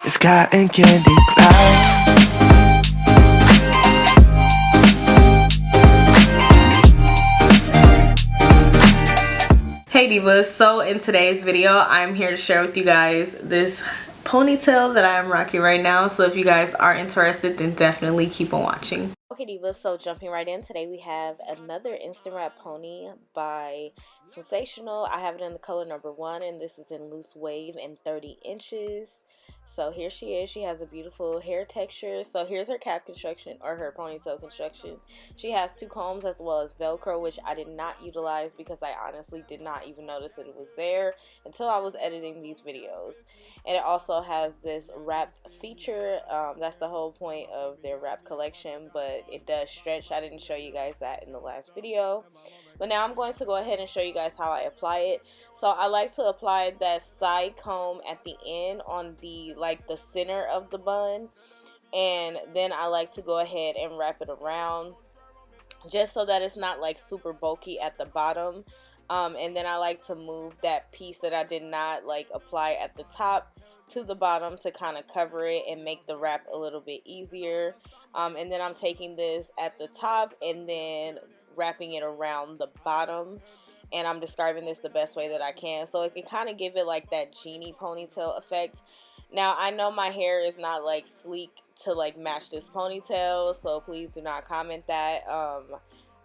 Sky and candy cloud. Hey divas, so in today's video I'm here to share with you guys this ponytail that I am rocking right now. So if you guys are interested, then definitely keep on watching. Okay divas, so jumping right in, today we have another instant wrap pony by Sensational. I have it in the color number 1 and this is in loose wave and 30 inches. So here she is. She has a beautiful hair texture. So here's her cap construction, or her ponytail construction. She has 2 combs as well as Velcro, which I did not utilize because I honestly did not even notice that it was there until I was editing these videos. And it also has this wrap feature. That's the whole point of their wrap collection, but it does stretch. I didn't show you guys that in the last video. But now I'm going to go ahead and show you guys how I apply it. So I like to apply that side comb at the end on the the center of the bun, and then I like to go ahead and wrap it around just so that it's not like super bulky at the bottom. And then I like to move that piece that I did not apply at the top to the bottom to kind of cover it and make the wrap a little bit easier. And then I'm taking this at the top and then wrapping it around the bottom, and I'm describing this the best way that I can so it can kind of give it like that genie ponytail effect. Now I know my hair is not like sleek to match this ponytail, so please do not comment that.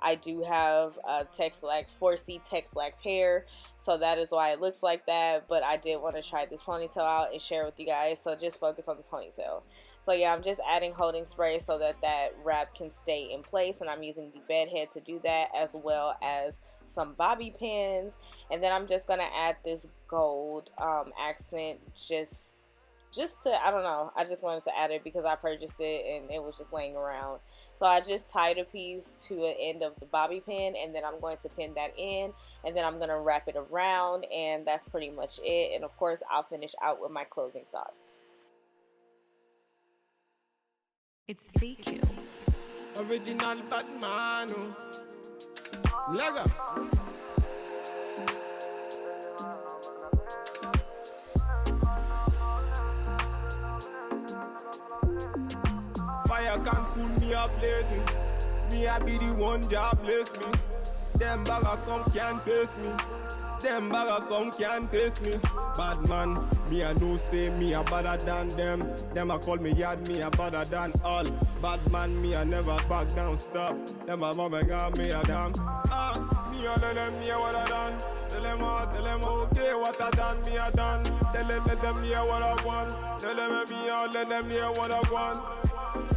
I do have 4C Tex-Lax hair, so that is why it looks like that, but I did want to try this ponytail out and share with you guys, so just focus on the ponytail. So yeah, I'm just adding holding spray so that that wrap can stay in place, and I'm using the bed head to do that, as well as some bobby pins. And then I'm just going to add this gold accent just to, I don't know, I just wanted to add it because I purchased it and it was just laying around. So I just tied a piece to an end of the bobby pin, and then I'm going to pin that in, and then I'm going to wrap it around, and that's pretty much it. And of course I'll finish out with my closing thoughts. It's VQs. Original Batman. Lego. Fire can cool me up blazing. Me I be the one that bless me. Them bagger come can't taste me. Them bagger come can't taste me. Bad man, me I know say me a better than them. Them a call me yard, me a better than all. Bad man, me I never back down, stop. Them a mama got me a damn. Me a tell them me a what I done. Tell them okay what I done, me a done. Tell them let them hear what I want. Tell them let them hear what I want.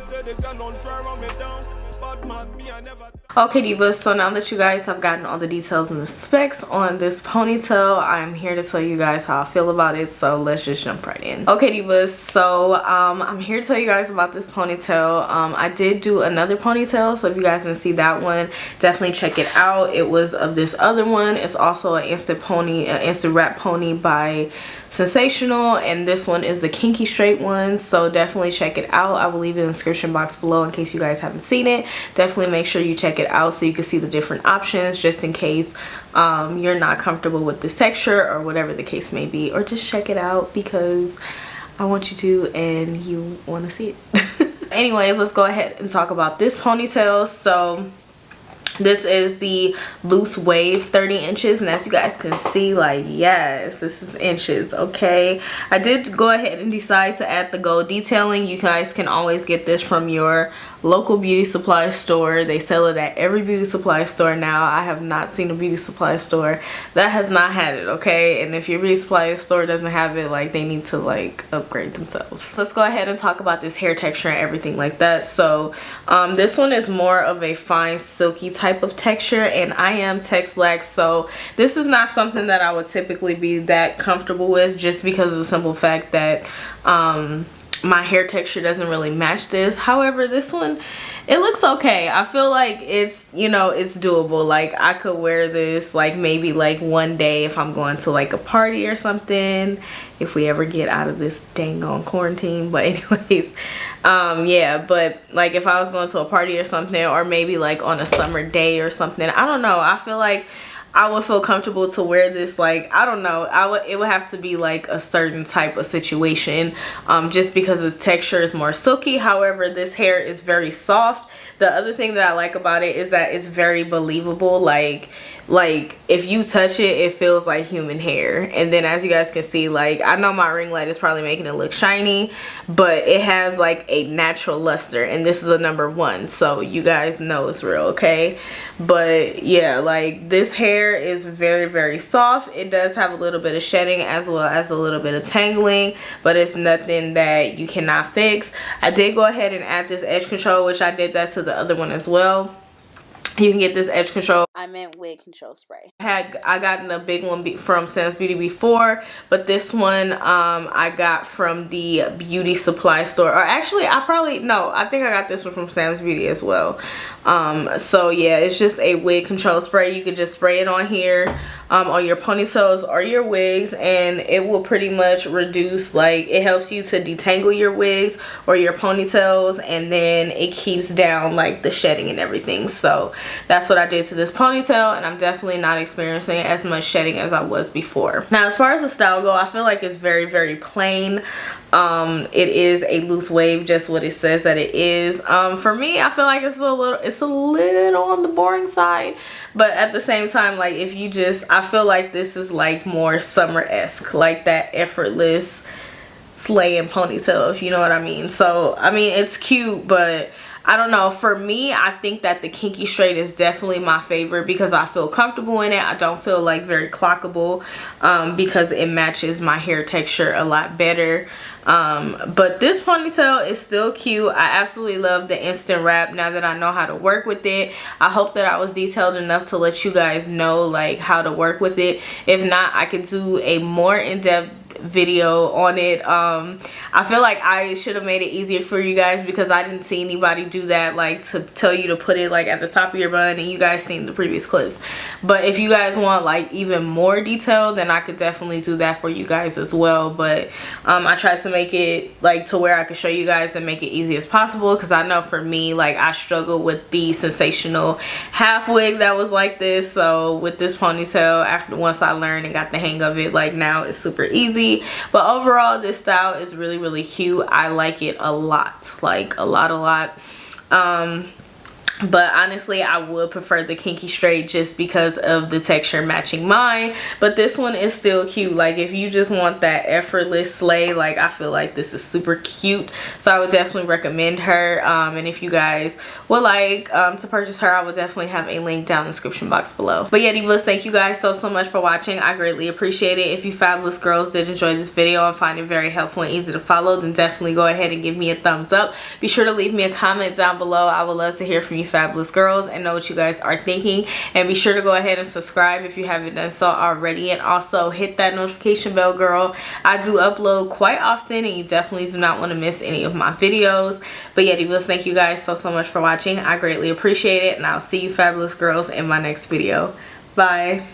Say they don't try run me down. Bad man, me I never. Okay divas, so now that you guys have gotten all the details and the specs on this ponytail, I'm here to tell you guys how I feel about it, so let's just jump right in. Okay divas, so I'm here to tell you guys about this ponytail. I did do another ponytail, so if you guys didn't see that one, definitely check it out. It was of this other one. It's also an instant wrap pony by Sensational, and this one is the kinky straight one, so definitely check it out. I will leave it in the description box below in case you guys haven't seen it. Definitely make sure you check it out so you can see the different options, just in case you're not comfortable with this texture or whatever the case may be, or just check it out because I want you to and you want to see it. Anyways, let's go ahead and talk about this ponytail. So this is the loose wave 30 inches, and as you guys can see, yes, this is inches. Okay, I did go ahead and decide to add the gold detailing. You guys can always get this from your local beauty supply store. They sell it at every beauty supply store now. I have not seen a beauty supply store that has not had it, okay? And if your beauty supply store doesn't have it, they need to upgrade themselves. Let's go ahead and talk about this hair texture and everything like that. So this one is more of a fine silky type of texture, and I am Tex-Lax, so this is not something that I would typically be that comfortable with, just because of the simple fact that my hair texture doesn't really match this. However, this one, it looks okay. I feel like it's, it's doable. I could wear this maybe one day if I'm going to a party or something, if we ever get out of this dang on quarantine. But anyways, yeah, but if I was going to a party or something, or maybe on a summer day or something, I don't know, I feel like I would feel comfortable to wear this. Like, I don't know, it would have to be like a certain type of situation, just because its texture is more silky. However, this hair is very soft. The other thing that I like about it is that it's very believable. Like if you touch it, it feels like human hair. And then as you guys can see, like, I know my ring light is probably making it look shiny, but it has like a natural luster, and this is a number 1, so you guys know it's real, okay? But yeah, like, this hair is very, very soft. It does have a little bit of shedding as well as a little bit of tangling, but it's nothing that you cannot fix. I did go ahead and add this edge control, which I did that to the other one as well. You can get this edge control, I meant wig control spray. I gotten a big one from Sam's Beauty before, but this one I got from the beauty supply store. Or actually, I think I got this one from Sam's Beauty as well. So yeah, it's just a wig control spray. You can just spray it on here, on your ponytails or your wigs, and it will pretty much reduce, like, it helps you to detangle your wigs or your ponytails, and then it keeps down like the shedding and everything. So that's what I did to this ponytail, and I'm definitely not experiencing as much shedding as I was before. Now, as far as the style go, I feel like it's very, very plain. It is a loose wave, just what it says that it is. For me, I feel like it's a little on the boring side, but at the same time, like, if you just, I feel like this is like more summer-esque, like that effortless slaying ponytail, if you know what I mean. So I mean, it's cute, but I don't know, for me, I think that the kinky straight is definitely my favorite because I feel comfortable in it. I don't feel like very clockable, because it matches my hair texture a lot better. But this ponytail is still cute. I absolutely love the instant wrap now that I know how to work with it. I hope that I was detailed enough to let you guys know, like, how to work with it. If not, I could do a more in-depth video on it. I feel like I should have made it easier for you guys because I didn't see anybody do that, like, to tell you to put it like at the top of your bun, and you guys seen the previous clips. But if you guys want like even more detail, then I could definitely do that for you guys as well. But I tried to make it like to where I could show you guys and make it easy as possible, because I know for me, like, I struggle with the sensational half wig that was like this. So with this ponytail, once I learned and got the hang of it, like, now it's super easy. But overall, this style is really, really cute. I like it a lot, like a lot. But honestly, I would prefer the kinky straight just because of the texture matching mine. But this one is still cute. Like, if you just want that effortless slay, like, I feel like this is super cute. So I would definitely recommend her. And if you guys would like to purchase her, I would definitely have a link down in the description box below. But yeah, divas, thank you guys so much for watching. I greatly appreciate it. If you fabulous girls did enjoy this video and find it very helpful and easy to follow, then definitely go ahead and give me a thumbs up. Be sure to leave me a comment down below. I would love to hear from you fabulous girls and know what you guys are thinking. And be sure to go ahead and subscribe if you haven't done so already, and also hit that notification bell, girl. I do upload quite often, and you definitely do not want to miss any of my videos. But yeah, divas, thank you guys so much for watching. I greatly appreciate it, and I'll see you fabulous girls in my next video. Bye.